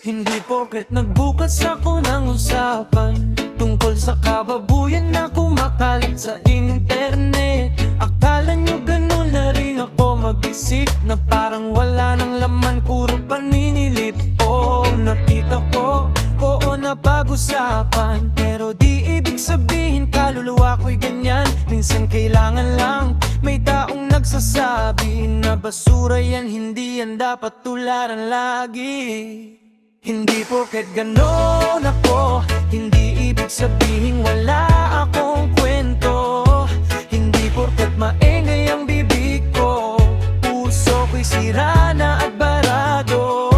Hindi porket nagbukas ako ng usapan tungkol sa kababuyan na kumakalat sa internet. Akala nyo ganun na rin ako mag-isip, na parang wala nang laman, puro paninilip. Oo, nakita ko, oo, napag-usapan, pero di ibig sabihin kaluluwa ko'y ganyan. Minsan kailangan lang may taong nagsasabi na basura yan, hindi yan dapat tularan lagi. Hindi porket ganon ako, hindi ibig sabihin wala akong kwento. Hindi porket maingay ang bibig ko, puso ko'y sira na at barado.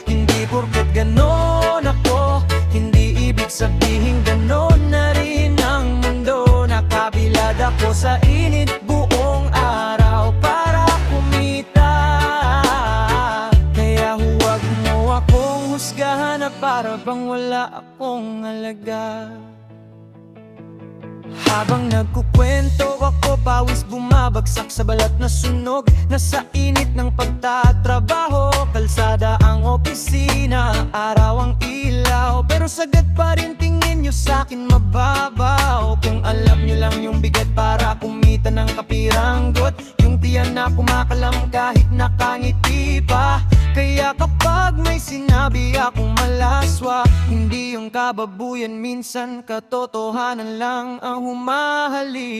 Hindi porket ganon ako, hindi ibig sabihin ganon na rin ang mundo. Nakabilad ako sa init buong araw para kumita. Kaya huwag mo akong husgahan na para bang wala akong halaga. Habang nagkukwento ako, pawis bumabagsak sa balat na sunog. Nasa init ng pagtatrabaho, kalsada ang opisina, araw ang ilaw, pero sagad pa rin tingin nyo sa'kin mababaw. Kung alam nyo lang yung bigat para kumita ng kapiranggot, yung tiyan na kumakalam kahit nakangiti pa. Kaya kapag may sinabi akong malaswa, hindi yung kababuyan, minsan katotohanan lang ang humahali.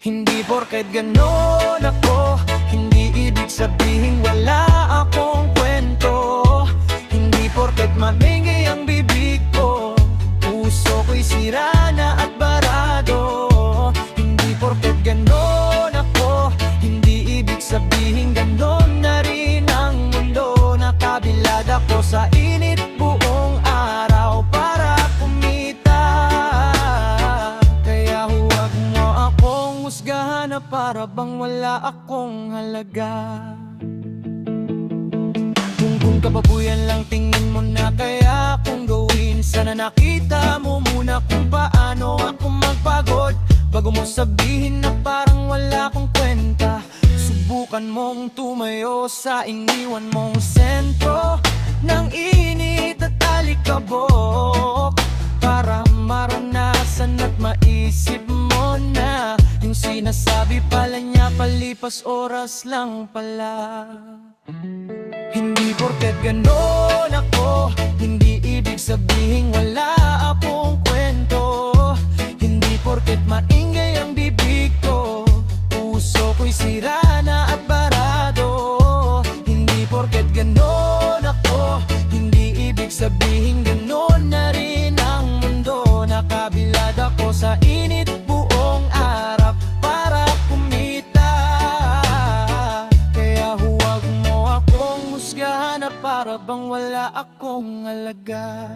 Hindi porket ganon ako, hindi ibig sabihin wala akong kwento. Hindi porket maingay ang bibig ko, puso ko'y sira na at barado. Hindi porket ganon ako, hindi ibig sabihin ganon na rin ang mundo. Nakabilad ako sa init buong araw para kumita. Kaya huwag mo akong husgahan na para bang wala akong halaga. Kung kababuyan lang tingin mo na kaya kung gawin, sana nakita mo muna kung paano ako magpagod bago mo sabihin na parang wala akong kwenta. Subukan mong tumayo sa iniwan mong sentro ng init at alikabok, para maranasan at maisip mo na yung sinasabi pala niya palipas oras lang pala. Hindi porket ganon ako, hindi ibig sabihin wala akong kwento. Hindi porket maingay ang bibig ko, puso ko'y sira na at barado. Hindi porket ganon ako, hindi ibig sabihin ganon na rin ang mundo. Nakabilad ako sa init buong araw para kumita. Kaya huwag mo akong husgahan na para bang wala akong halaga.